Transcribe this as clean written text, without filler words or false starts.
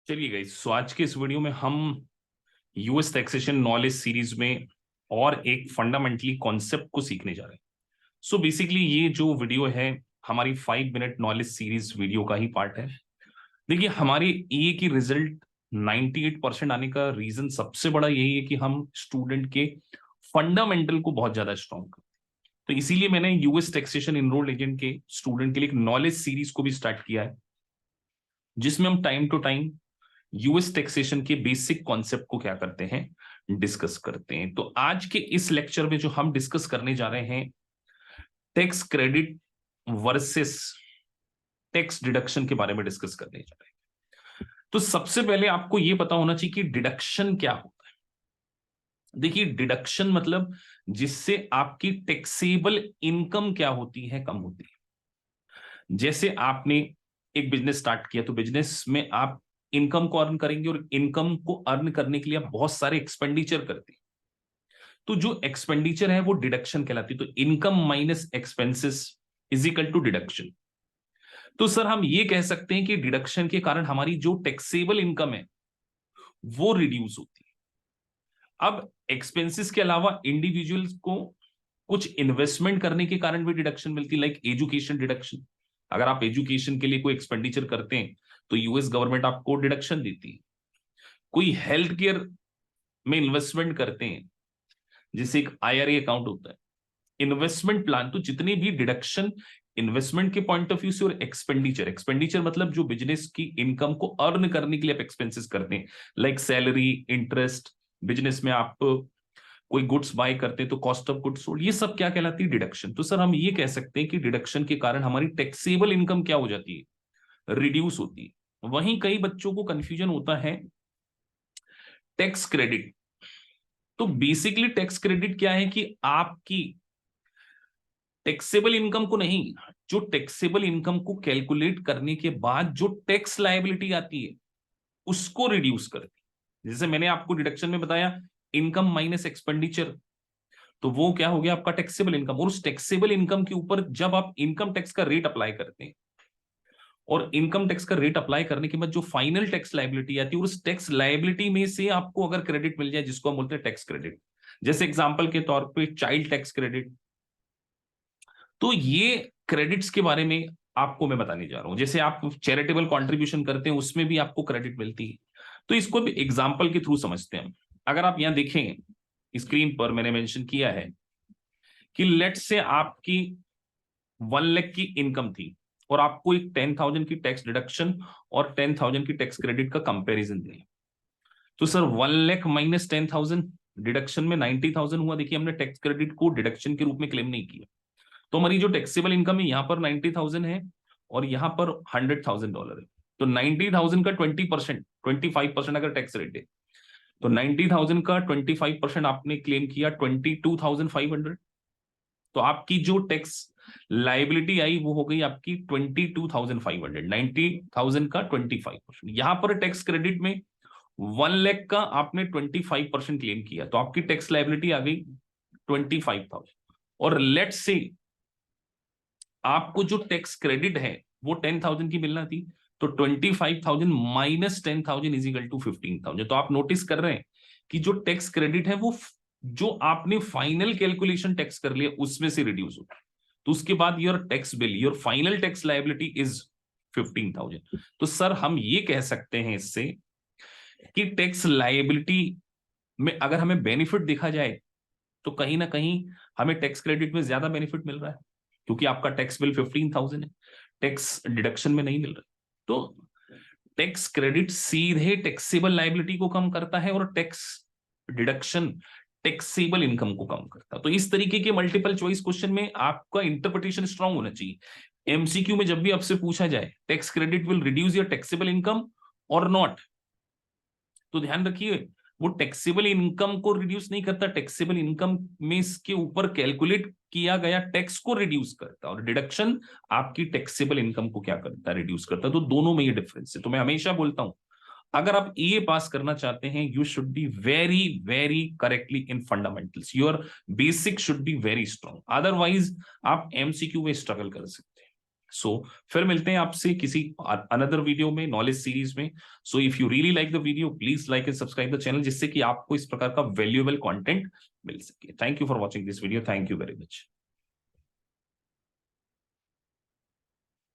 चलिए गाइस, सो आज के इस वीडियो में हम यूएस टैक्सेशन नॉलेज सीरीज में और एक फंडामेंटली कॉन्सेप्ट को सीखने जा रहे हैं। सो बेसिकली ये जो वीडियो है हमारी 5 मिनट नॉलेज सीरीज वीडियो का ही पार्ट है। देखिए, हमारे ए की रिजल्ट 98% आने का रीजन सबसे बड़ा यही है कि हम स्टूडेंट के फंडामेंटल को बहुत ज्यादा स्ट्रॉन्ग करते हैं। तो इसीलिए मैंने यूएस टैक्सेशन इनरोल्ड एजेंट के स्टूडेंट के लिए एक नॉलेज सीरीज को भी स्टार्ट किया है, जिसमें हम time to time US taxation के बेसिक कॉन्सेप्ट को क्या करते हैं, डिस्कस करते हैं। तो आज के इस लेक्चर में जो हम डिस्कस करने जा रहे हैं, tax credit versus tax deduction के बारे में डिस्कस करने जा रहे हैं। तो सबसे पहले आपको यह पता होना चाहिए कि डिडक्शन क्या होता है। देखिए, डिडक्शन मतलब जिससे आपकी टैक्सेबल इनकम क्या होती है, कम होती है। जैसे आपने एक बिजनेस स्टार्ट किया, तो बिजनेस में आप इनकम को अर्न करेंगे और इनकम को अर्न करने के लिए आप बहुत सारे एक्सपेंडिचर करते हैं। तो जो एक्सपेंडिचर है वो डिडक्शन कहलाती है। तो income minus expenses is equal to deduction. तो सर हम ये कह सकते हैं कि डिडक्शन के कारण हमारी जो टैक्सेबल इनकम है वो रिड्यूस होती है। अब एक्सपेंसेस के अलावा इंडिविजुअल्स को कुछ इन्वेस्टमेंट करने के कारण भी डिडक्शन मिलती है, लाइक एजुकेशन डिडक्शन। अगर आप एजुकेशन के लिए कोई एक्सपेंडिचर करते हैं तो यूएस गवर्नमेंट आपको डिडक्शन देती है। कोई हेल्थ केयर में इन्वेस्टमेंट करते हैं, जिसे एक आईआरए अकाउंट होता है, इन्वेस्टमेंट प्लान, तो जितनी भी डिडक्शन इन्वेस्टमेंट के पॉइंट ऑफ व्यू से और एक्सपेंडिचर, एक्सपेंडिचर मतलब जो बिजनेस की इनकम को अर्न करने के लिए आप एक्सपेंसेस करते हैं, लाइक सैलरी, इंटरेस्ट, बिजनेस में आप कोई गुड्स बाय करते हैं तो कॉस्ट ऑफ गुड्स सोल्ड, ये सब क्या कहलाती है, डिडक्शन। तो सर हम ये कह सकते हैं कि डिडक्शन के कारण हमारी टैक्सेबल इनकम क्या हो जाती है, रिड्यूस होती है। वहीं कई बच्चों को कंफ्यूजन होता है टैक्स क्रेडिट। तो बेसिकली टैक्स क्रेडिट क्या है कि आपकी टैक्सेबल इनकम को नहीं, जो टैक्सेबल इनकम को कैलकुलेट करने के बाद जो टैक्स लायबिलिटी आती है उसको रिड्यूस करती है। जैसे मैंने आपको डिडक्शन में बताया, इनकम माइनस एक्सपेंडिचर, तो वो क्या हो गया, आपका टैक्सेबल इनकम। और उस टैक्सेबल इनकम के ऊपर जब आप इनकम टैक्स का रेट अप्लाई करते हैं, और इनकम टैक्स का रेट अप्लाई करने के बाद जो फाइनल टैक्स लायबिलिटी आती है, उस टैक्स लायबिलिटी में से आपको अगर क्रेडिट मिल जाए, जिसको हम बोलते हैं टैक्स क्रेडिट, जैसे एग्जांपल के तौर पे चाइल्ड टैक्स क्रेडिट। तो ये क्रेडिट्स के बारे में आपको मैं बताने जा रहा हूं। जैसे आप चैरिटेबल कंट्रीब्यूशन करते हैं, उसमें भी आपको क्रेडिट मिलती है। तो इसको भी एग्जांपल के थ्रू समझते हैं। अगर आप यहां देखें, स्क्रीन पर मैंने मेंशन किया है कि लेट से आपकी 1 लाख की इनकम थी और आपको एक 10,000 की टैक्स डिडक्शन और 10,000 की टैक्स क्रेडिट का कंपैरिजन दिया। तो सर 1 लाख माइनस 10,000, डिडक्शन में 90,000 हुआ। देखिए, हमने टैक्स क्रेडिट को डिडक्शन के रूप में क्लेम नहीं किया। तो हमारी जो टैक्सेबल इनकम है यहां पर 90,000 है और यहां पर $100,000 है। तो 90,000 का 20%, 25% अगर टैक्स रेट है, तो 90,000 का 25% आपने क्लेम किया 22,500। तो आपकी जो टैक्स लाइबिलिटी आई वो हो गई आपकी 22,500। 90,000 का 25%। यहां पर टैक्स क्रेडिट में 1 लाख का आपने 25% क्लेम किया, तो आपकी टैक्स लाइबिलिटी आ गई 25,000। और लेट से आपको जो टैक्स क्रेडिट है वो 10,000 की मिलना थी, तो 25,000 माइनस 10,000 इज इक्वल टू 15,000। तो आप नोटिस कर रहे हैं कि जो टैक्स क्रेडिट है वो जो आपने फाइनल कैलकुलेशन टैक्स कर लिया उसमें से रिड्यूस होता है। तो उसके बाद your tax bill, your final tax liability is 15,000। तो सर हम ये कह सकते हैं इससे कि टैक्स लायबिलिटी में अगर हमें बेनिफिट देखा जाए तो कहीं ना कहीं हमें टैक्स क्रेडिट में ज्यादा बेनिफिट मिल रहा है, क्योंकि आपका टैक्स बिल 15,000 है, टैक्स डिडक्शन में नहीं मिल रहा। तो टैक्स क्रेडिट सीधे टैक्सेबल लायबिलिटी को कम करता है और टैक्स डिडक्शन टैक्सेबल इनकम को कम करता है। तो इस तरीके के मल्टीपल चॉइस क्वेश्चन में आपका इंटरप्रिटेशन स्ट्रांग होना चाहिए। एमसीक्यू में जब भी आपसे पूछा जाए tax credit will reduce your taxable income और नॉट, तो ध्यान रखिए वो टैक्सेबल इनकम को रिड्यूस नहीं करता, टैक्सेबल इनकम में इसके ऊपर कैलकुलेट किया गया टैक्स को रिड्यूस करता, और डिडक्शन आपकी टैक्सेबल इनकम को क्या करता है, रिड्यूस करता। तो दोनों में ये डिफरेंस है। तो मैं हमेशा बोलता हूं, अगर आप ये पास करना चाहते हैं, you should be very very correctly in fundamentals, your basic should be very strong, otherwise आप एमसीक्यू में स्ट्रगल कर सकते हैं। सो फिर मिलते हैं आपसे किसी अनदर वीडियो में, नॉलेज सीरीज में। So if you really like the video, please like and subscribe the channel, जिससे कि आपको इस प्रकार का वैल्यूएबल कंटेंट मिल सके। Thank you for watching this video, thank you very much.